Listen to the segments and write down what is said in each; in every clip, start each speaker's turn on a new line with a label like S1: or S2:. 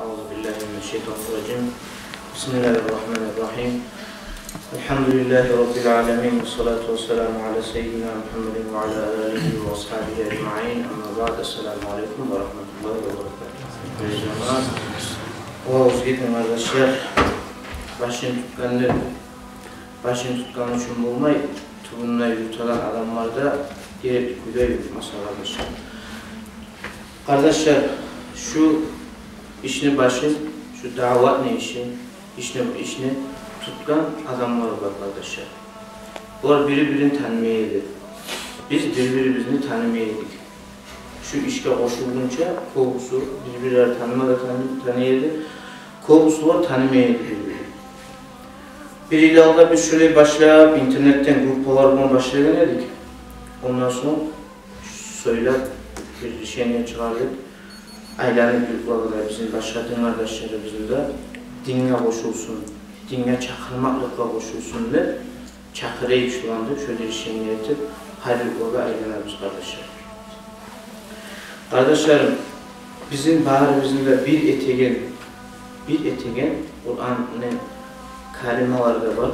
S1: Euzubillahimineşşeytanirracim. Bismillahirrahmanirrahim. Elhamdülillahi Rabbil alemin. Vessalatu vesselamu ala seyyidina Muhammedin ve ala alihi ve ashabihi ecma'in. Amma ba'd. Esselamu aleyküm ve rahmetullahi ve berekatuhu. Oğuz gidin kardeşler. Başını tutkan için bulmayı, tubununa yurtalan adamlarda gerekli kuyuda yürütmesi arkadaşlar. Kardeşler, şu işini başın, şu davat ne işini tutkan adamlar var kardeşler. Bunlar birbirini tanımayaydı. Biz birbirini tanımayaydık. Şu işe koşulunca kovusu birbirleri tanıyaydı. Kovusular tanımayaydı birbirini. Bir ilahda biz şöyle başlayıp internetten gruplarına başlayamadık. Ondan sonra söyler bir şeyine çıkardık. Ailenin gruplarına bizim başladığın kardeşlerimizin de dinle koşulsun, dinle çakırmaklıkla koşulsun ve çakırayı şulandık. Şöyle bir şeyini yetip hayırlı ailelerimiz kardeşler. Kardeşlerim, bizim bağrımızda bir etegen Kur'an'ın kalimaları da var,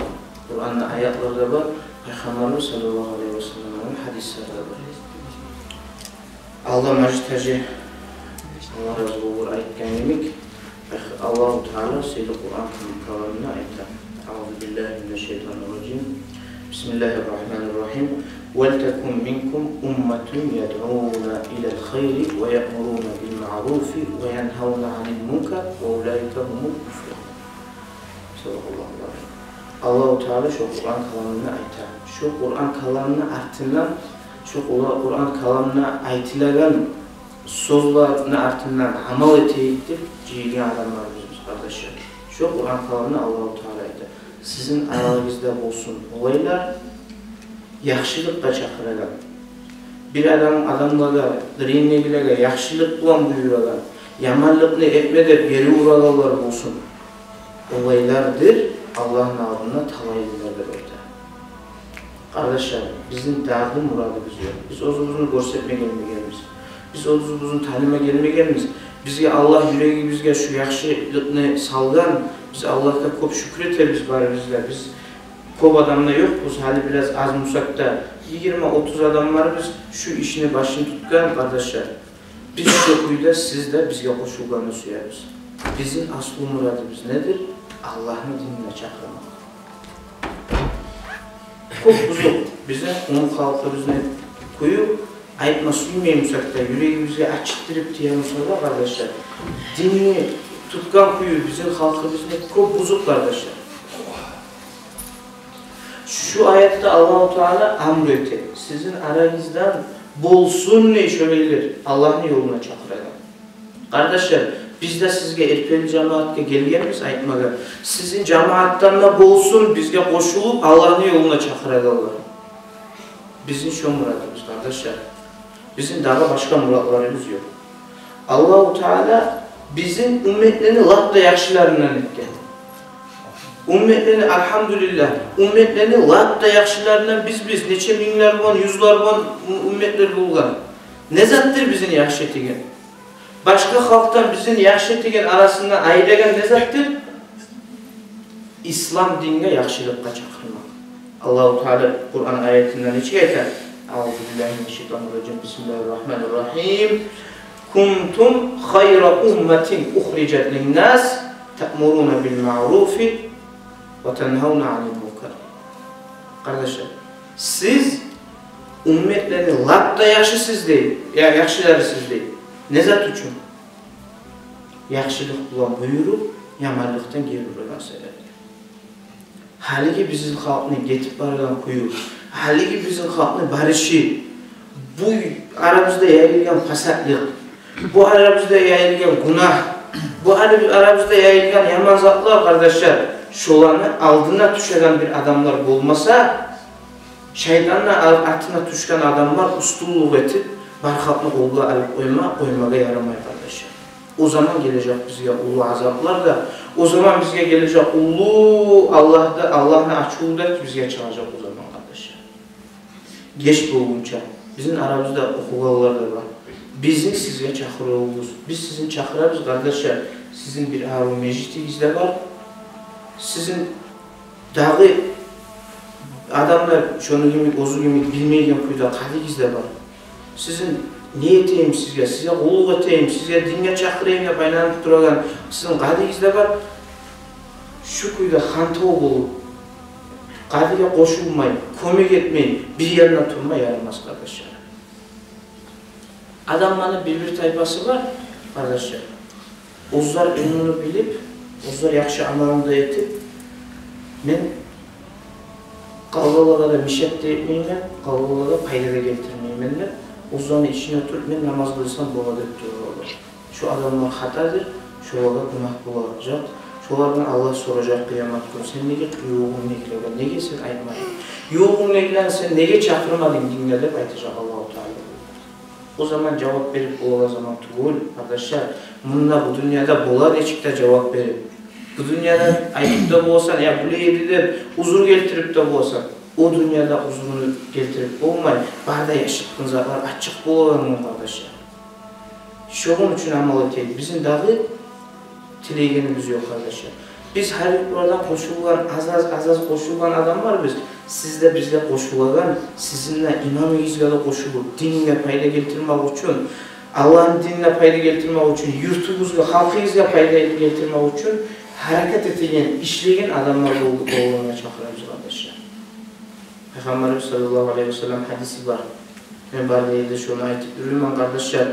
S1: Kur'an'ın ayetleri de var, Peygamberimiz sallallahu aleyhi ve sellem'in hadisleri de var. Allah majtacı, Allah razı olur ayetken yemek, Allah-u Teala Seyyid-i Kur'an kalanına ayetler. Euzubillahimineşşeytanirracim. Bismillahirrahmanirrahim. وَلْتَكُمْ مِنْكُمْ أُمَّةٌ يَدْعُونَ إِلَى الْخَيْرِ وَيَأْمُرُونَ بِالْمَعْرُوفِ وَيَنْهَوْنَ عَنِ الْمُنكَرِ وَأُولَٰئِكَ هُمُ الْمُفْلِحُونَ. Allah-u Teala şu Kur'an kalanına ayetler. Şu Kur'an kalanına artılan, şu Kur'an kalanına ayetilen sözlerine artılan amal eteyiktir. Cihli adamlar bizim kardeşler. Şu Kur'an kalanına Allah-u Teala ayetler. Sizin aranızda olsun olaylar, yaxşılıqqa çakırırlar. Bir adamlara, dirinliğine yaxşılık bulan buyururlar. Yamanlıqını etmede beri uğralarlar olsun. Olaylardır, Allah'ın adına talaylılardır orada. Kardeşler, bizim derdi muradımız yok. Biz özümüzünü görsetme gelmeyemiz. Biz özümüzünü tanıma gelmeyemiz. Bizge Allah yüreği bizge şu yaxşılıqını salgan, biz Allah'a çok şükreteriz bari bizler. Biz kop adamla yok, bu hali biraz az musakta 20-30 adam var biz şu işini başını tutkan kardeşler. Biz şu kuyuda siz de bizge koşullarını suyarız. Bizim asıl muradımız nedir? Allah'ın dinine çakırmak. Çok buzuk. Bize onun halkı bizine kuyu ayıtma suymayımsak da yüreğimizi açıttırıp diyelim sonra kardeşler. Dinini tutkan kuyu bizim halkı bizine çok buzuk kardeşler. Şu ayette Allah-u Teala emretti. Sizin aranızdan bolsun ne şöyledir. Allah'ın yoluna çakıralım. Kardeşler, biz de sizge erpeli cemaatke gelgeniz aytmaga. Sizin cemaattan da bolsun bizge koşulup Allah'ın yoluna çakıralım. Bizim şu muradımız kardeşler. Bizim daha başka muratlarımız yok. Allah-u Teala bizim ümmetlerini latta yaxşılarından etken. Ümmetlerini elhamdülillah, ümmetlerini latta yaxşılarından biz neçe minler var, yüzler var ümmetler bulgan. Ne zattır bizim yaxşı etigen? Başka halktan bizim yaxşı etigen arasında ayırgan ne zattır? İslam dinine yaxşılıkka çakırmak. Allah-u Teala Kur'an ayetinden içi yeter. Euzubillahimineşşeytanirracim. Bismillahirrahmanirrahim. Kuntum hayra ummetin uhricet linnâs te'murûne bil ma'rufi ve tenhavne anil munkar. Kardeşler, siz ümmetlerin latta yaxşısız değil, yaxşıları siz değil. Ne zat üçün? Yaxşılık bulan buyurup, yamanlıktan geri vurulan sebepler. Haligi bizim halkını getip barılan kuyu, haligi bizim halkını barışı, bu aramızda yayılgan fasatlık, bu aramızda yayılgan günah, bu aramızda yayılgan yaman zatlar kardeşler, şolarını aldığına düşen bir adamlar bulmasa, şeytanla altına düşen adamlar ustulluq etip, barxatını qolga alıp koymağa yaramay kardeşler. O zaman gelecek bizge ulu azaplar da, o zaman bizge gelecek ulu Allah'ın açığı da bizge çalacak o zaman kardeşler. Geç bulunca, bizim aramızda okugalar da var. Bizim sizge çakırığımız, biz sizin çakırarız kardeşler. sizin bir Harun Mecit'iniz de var. Sizin dağı adamlar şunu gibi, ozu gibi bilmeyen kuyda kadiniz de var. Sizin ne eteyim size kulluk eteyim, size dinle çakırayım da baylanıp durağın sizin kadiniz de var. Şu kuyda hantov bulup, kadiga koşulmayın, kömek etmeyin, bir yanına durma yaramaz kardeşler. Adamların bir tayfası var kardeşler. Ozlar önünü bilip, ozlar yakşı amalında etip, men kavgalara mişet de etmeyinler, kavgalara payda da getirmeyinler. Ozların içine oturup, men namaz kılsam bola deyip dururlar. Şu adamlar hatadır, şolara günah bulacak. Şolardan Allah soracak kıyamet günü. Sen nege yoğun nekleyen, nege sen ayırmayın. Yoğun nekleyen sen nege çakırmadın dinlerle baytacak Allah-u Teala. O zaman cevap verip o zaman tuğul arkadaşlar. Bununla bu dünyada bola deçikte cevap verip. Bu dünyada ayıp da olsan, ya bu leydiler uzur getirip de olsan. O dünyada uzurunu getirip olmayın. Barda yaşıttın zaten açık bolanın arkadaşlar. Şoğun için amal eteyim. Bizim dağı tileğenimiz yok arkadaşlar. Biz her yukarıdan koşulan, az koşulan adam var biz. Siz de bizle koşulan, sizinle imamınızla da koşulup, dinle payda getirmek için, Allah'ın dinle payda getirmek için, yurtumuzla, halkımızla payda getirmek için hareket eden, işleyen adamlar olduğuna çakırıyoruz arkadaşlar. Peygamberimiz sallallahu aleyhi ve sellem hadisi var. Ben bari yerde şunu ayetip duruyorum arkadaşlar.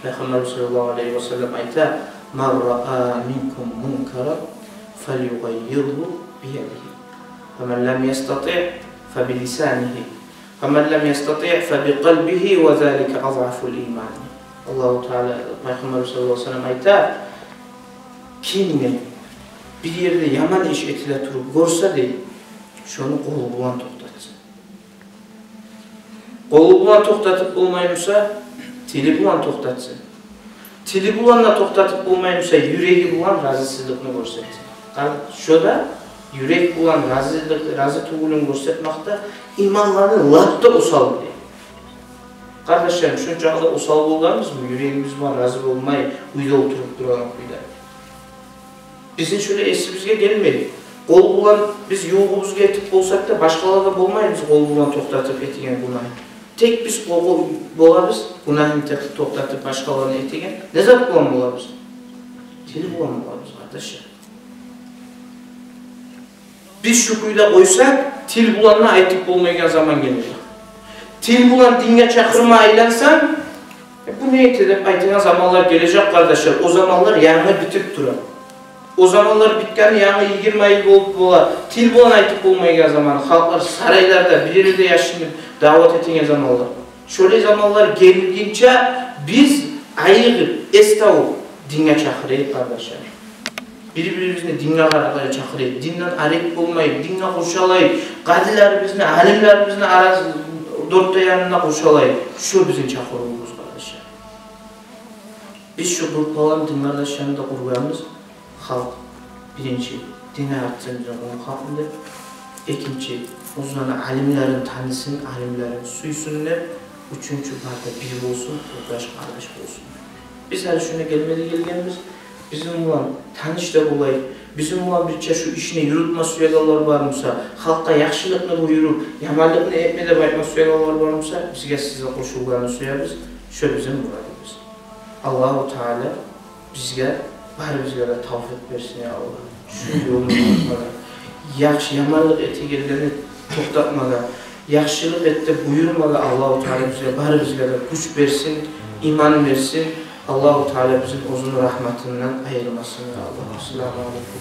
S1: Peygamberimiz sallallahu aleyhi ve sellem ayette مَنْ رَآ مِنْكُمْ مُنْكَرًا فَلْيُغَيِّرْهُ بِيَدِهِ فَمَنْ لَمْ يَسْتَطِعْ فَبِلِسَانِهِ فَمَنْ لَمْ يَسْتَطِعْ فَبِقَلْبِهِ وَذَٰلِكَ أَضْعَفُ الْإِيمَانِ Allah-u Teala Peygamberimiz sallallahu aleyhi ve sellem ayette kim bir yerde yaman iş etile turup görse değil, şunu kolu bulan toktatsın. Kolu bulan toktatıp olmayımsa, tili bulan toktatsın. Tili bulanla toktatıp olmayımsa, yüreği bulan razısızlıkını görsetsin. Şurada yürek bulan razı tuğulunu görsetmekte imanlarını latta usal diye. Kardeşlerim, şunca usal olganımız mı? Yüreğimiz var, razı olmayı, uyda oturup duran uyda. Bizim şöyle esimizge gelmedi. Kol bulan, biz yoğumuzga etip olsak da başkalarına olmayız kol bulan toktatıp etigen günahı. Tek biz kol bolabız, günahını toktatıp başkalarına etigen. Ne zat bulan bolabız? Tili bulan bolabız kardeşler. Biz şu kuyuda koysak, til bulanına ayetip olmayan zaman gelecek. Til bulan dinle çakırma aylansan, bu niyet edip ayetilen zamanlar gelecek kardeşler. O zamanlar yanına bitip duran. O zamanlar bitken yanı 20 ayı bola, til bulan aytıp olmayan zaman, halklar saraylarda, bir yerde yaşını davet ettiğin zamanlar. Şöyle zamanlar gelince biz ayıgıp, estavup, dinle çakırayız kardeşler. Birbirimizle dinle çakırayız, dinle arayıp olmayıp, dinle koşalayıp, kadilerimizle, alimlerimizle arası, dörtte yanına koşalayıp, şu bizim çakırımız kardeşler. Biz şu grupların dinlerleşeninde kurbanımız, halk birinci dine arttığımızda onun halkında, ikinci uzmanı alimlerin tanısın, alimlerin suysunlar, üçüncü barda bir olsun, yurttaş kardeş olsun. Biz her şuna gelgenimiz, bizim olan tanış da olayı, bizim olan bir şu işine yürütme süyegalar varmasa, halka yaxşılıkını buyurup, yamallıkını etmede baytma süyegalar varmasa, bizge size koşullarını suyarız, şu bizim muradımız. Allah-u Teala bizge bari bizge de tavfik versin ya Allah. Şu yolunu tutmadan, yaxşı, yamanlık etiketlerini toktatmadan, yaxşılık etti buyurmadan Allah-u Teala bizge bari bizge de güç versin, iman versin. Allah-u Teala bizim uzun rahmetinden ayırmasın ya Allah. Selamun Aleyküm.